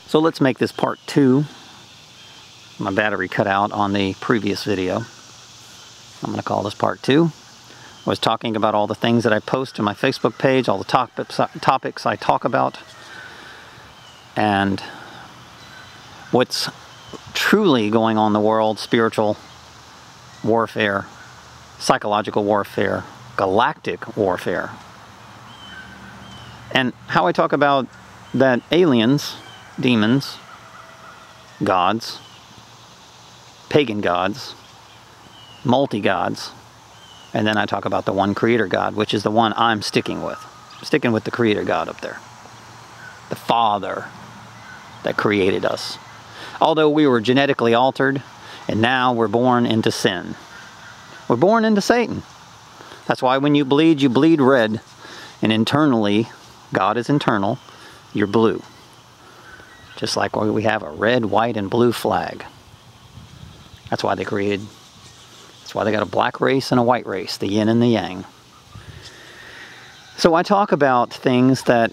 So let's make this part 2. My battery cut out on the previous video. I'm going to call this part 2. I was talking about all the things that I post to my Facebook page, all the topics I talk about, and what's truly going on in the world: spiritual warfare, psychological warfare, galactic warfare. And how I talk about that aliens, demons, gods, pagan gods, multi-gods, and then I talk about the one creator God, which is the one I'm sticking with. I'm sticking with the creator God up there. The Father that created us. Although we were genetically altered, and now we're born into sin. We're born into Satan. That's why when you bleed red. And internally, God is internal, you're blue. Just like we have a red, white, and blue flag. That's why they got a black race and a white race, the yin and the yang. So I talk about things that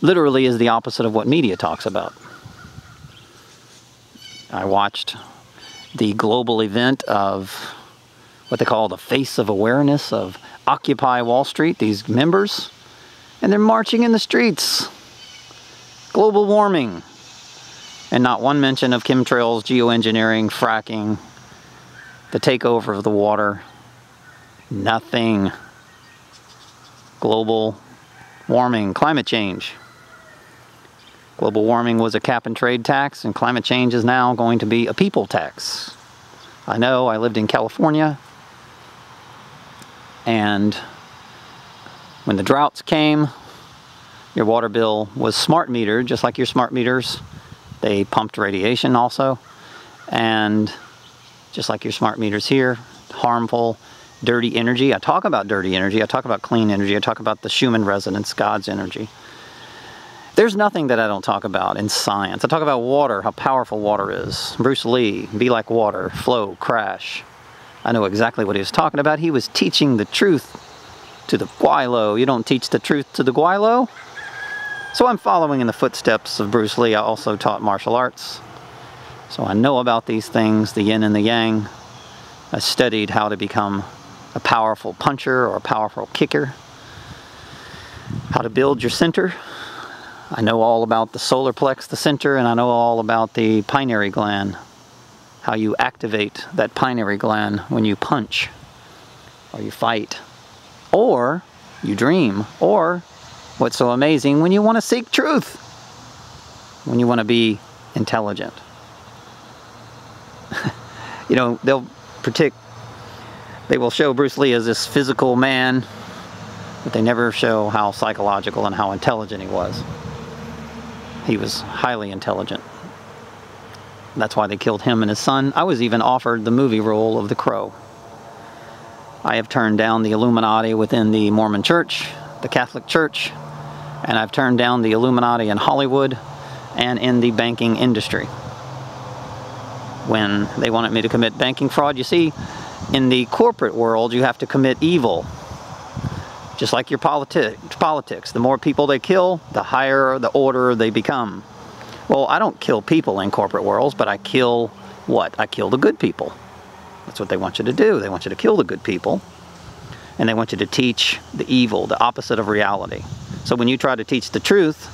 literally is the opposite of what media talks about. I watched the global event of what they call the Face of Awareness of Occupy Wall Street, these members, and they're marching in the streets. Global warming. And not one mention of chemtrails, geoengineering, fracking, the takeover of the water. Nothing. Global warming, climate change. Global warming was a cap and trade tax, and climate change is now going to be a people tax. I know, I lived in California, and when the droughts came, your water bill was smart metered, just like your smart meters. They pumped radiation also, and just like your smart meters here, harmful, dirty energy. I talk about dirty energy, I talk about clean energy, I talk about the Schumann resonance, God's energy. There's nothing that I don't talk about in science. I talk about water, how powerful water is. Bruce Lee, be like water, flow, crash. I know exactly what he was talking about. He was teaching the truth to the guaylo. You don't teach the truth to the guaylo? So I'm following in the footsteps of Bruce Lee. I also taught martial arts. So I know about these things, the yin and the yang. I studied how to become a powerful puncher or a powerful kicker. How to build your center. I know all about the solar plex, the center, and I know all about the pineal gland. How you activate that pineal gland when you punch, or you fight, or you dream, or what's so amazing, when you want to seek truth, when you want to be intelligent. You know, they will show Bruce Lee as this physical man, but they never show how psychological and how intelligent he was. He was highly intelligent. That's why they killed him and his son. I was even offered the movie role of the Crow. I have turned down the Illuminati within the Mormon Church, the Catholic Church, and I've turned down the Illuminati in Hollywood and in the banking industry. When they wanted me to commit banking fraud, you see, in the corporate world, you have to commit evil. Just like your politics. The more people they kill, the higher the order they become. Well, I don't kill people in corporate worlds, but I kill what? I kill the good people. That's what they want you to do. They want you to kill the good people. And they want you to teach the evil, the opposite of reality. So when you try to teach the truth,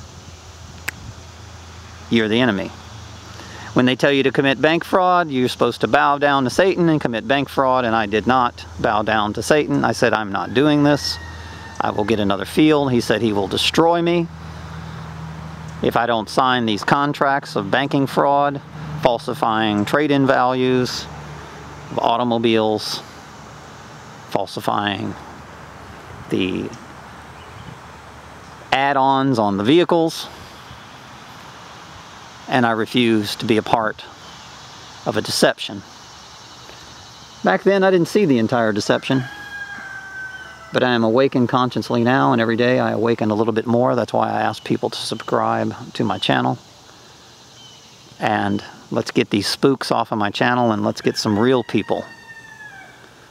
you're the enemy. When they tell you to commit bank fraud, you're supposed to bow down to Satan and commit bank fraud, and I did not bow down to Satan. I said, I'm not doing this. I will get another field. He said he will destroy me if I don't sign these contracts of banking fraud, falsifying trade-in values of automobiles, falsifying the add-ons on the vehicles, and I refused to be a part of a deception. Back then I didn't see the entire deception. But I am awakened consciously now, and every day I awaken a little bit more. That's why I ask people to subscribe to my channel. And let's get these spooks off of my channel, and let's get some real people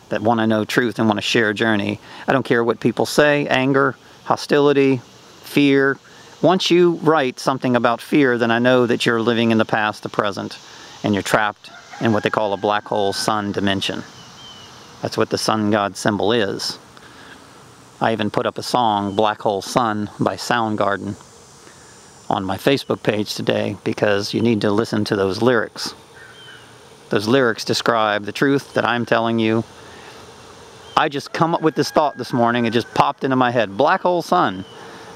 that want to know truth and want to share a journey. I don't care what people say, anger, hostility, fear, Once you write something about fear, then I know that you're living in the past, the present, and you're trapped in what they call a black hole sun dimension. That's what the sun god symbol is. I even put up a song, Black Hole Sun by Soundgarden, on my Facebook page today, because you need to listen to those lyrics. Those lyrics describe the truth that I'm telling you. I just come up with this thought this morning, it just popped into my head, black hole sun.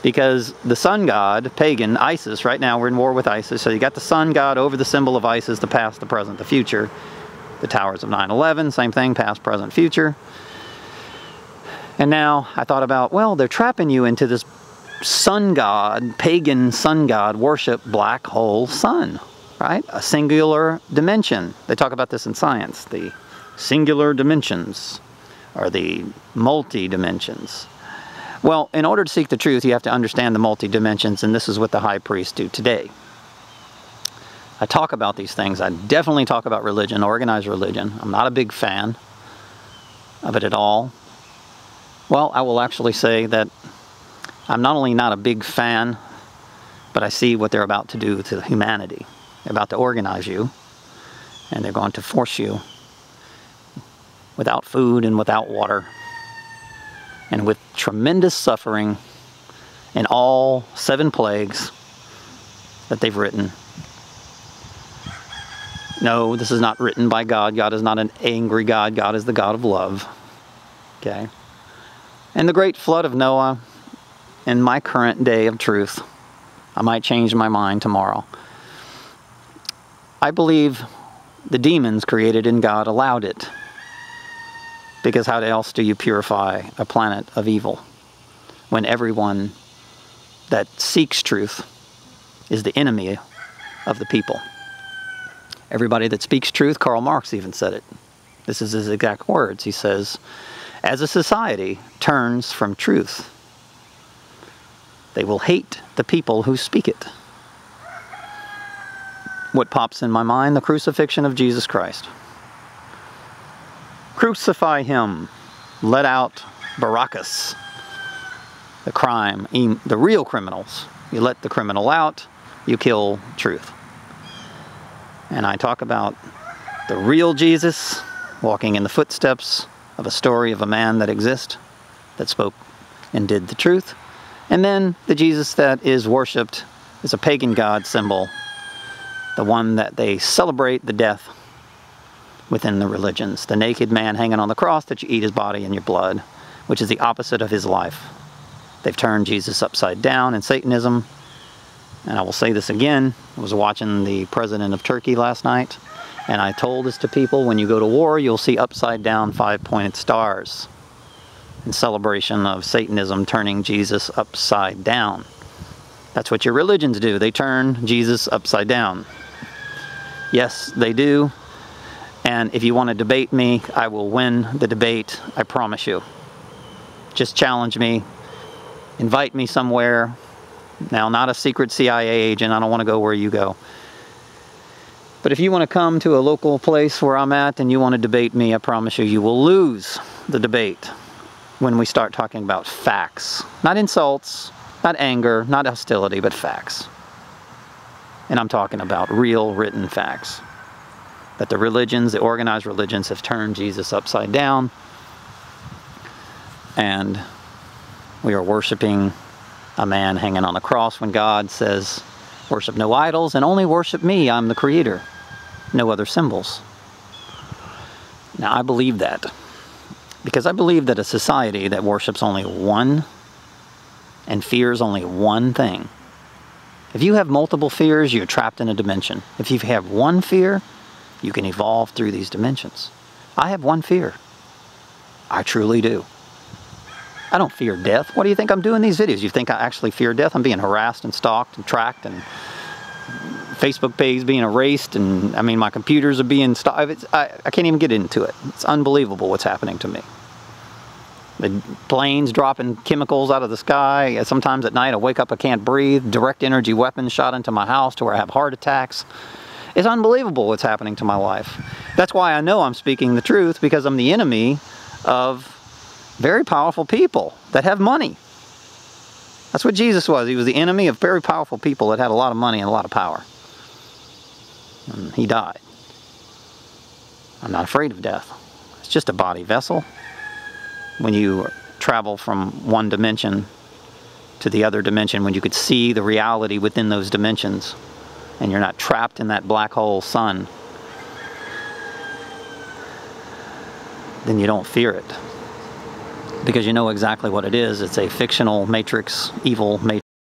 Because the sun god, pagan, Isis, right now we're in war with Isis, so you got the sun god over the symbol of Isis, the past, the present, the future. The towers of 9/11, same thing, past, present, future. And now I thought about, well, they're trapping you into this sun god, pagan sun god worship, black hole sun, right? A singular dimension. They talk about this in science, the singular dimensions, or the multi-dimensions. Well, in order to seek the truth, you have to understand the multi-dimensions, and this is what the high priests do today. I talk about these things. I definitely talk about religion, organized religion. I'm not a big fan of it at all. Well, I will actually say that I'm not only not a big fan, but I see what they're about to do to humanity. They're about to organize you, and they're going to force you without food and without water, and with tremendous suffering in all 7 plagues that they've written. No, this is not written by God. God is not an angry God. God is the God of love. Okay? And the great flood of Noah, in my current day of truth, I might change my mind tomorrow. I believe the demons created in God allowed it. Because how else do you purify a planet of evil when everyone that seeks truth is the enemy of the people? Everybody that speaks truth, Karl Marx even said it. This is his exact words. He says, as a society turns from truth, they will hate the people who speak it. What pops in my mind? The crucifixion of Jesus Christ. Crucify him. Let out Barabbas. The crime, the real criminals. You let the criminal out, you kill truth. And I talk about the real Jesus walking in the footsteps of a story of a man that exists, that spoke and did the truth. And then the Jesus that is worshipped is a pagan god symbol, the one that they celebrate the death within the religions. The naked man hanging on the cross that you eat his body and your blood, which is the opposite of his life. They've turned Jesus upside down in Satanism. And I will say this again, I was watching the president of Turkey last night, and I told this to people, when you go to war, you'll see upside down 5-pointed stars in celebration of Satanism turning Jesus upside down. That's what your religions do. They turn Jesus upside down. Yes, they do. And if you want to debate me, I will win the debate, I promise you. Just challenge me. Invite me somewhere. Now, not a secret CIA agent. I don't want to go where you go. But if you want to come to a local place where I'm at and you want to debate me, I promise you, you will lose the debate when we start talking about facts. Not insults, not anger, not hostility, but facts. And I'm talking about real written facts. That the religions, the organized religions, have turned Jesus upside down. And we are worshiping a man hanging on a cross when God says, worship no idols and only worship me, I'm the creator. No other symbols. Now I believe that. Because I believe that a society that worships only one and fears only one thing. If you have multiple fears, you're trapped in a dimension. If you have one fear, you can evolve through these dimensions. I have one fear. I truly do. I don't fear death. What do you think I'm doing these videos? You think I actually fear death? I'm being harassed and stalked and tracked, and Facebook page being erased, and I mean my computers are being stopped. I can't even get into it. It's unbelievable what's happening to me. The planes dropping chemicals out of the sky. Sometimes at night I wake up, I can't breathe. Direct energy weapons shot into my house to where I have heart attacks. It's unbelievable what's happening to my life. That's why I know I'm speaking the truth, because I'm the enemy of very powerful people that have money. That's what Jesus was. He was the enemy of very powerful people that had a lot of money and a lot of power. And he died. I'm not afraid of death. It's just a body vessel. When you travel from one dimension to the other dimension, when you could see the reality within those dimensions, and you're not trapped in that black hole sun, then you don't fear it. Because you know exactly what it is. It's a fictional matrix, evil matrix.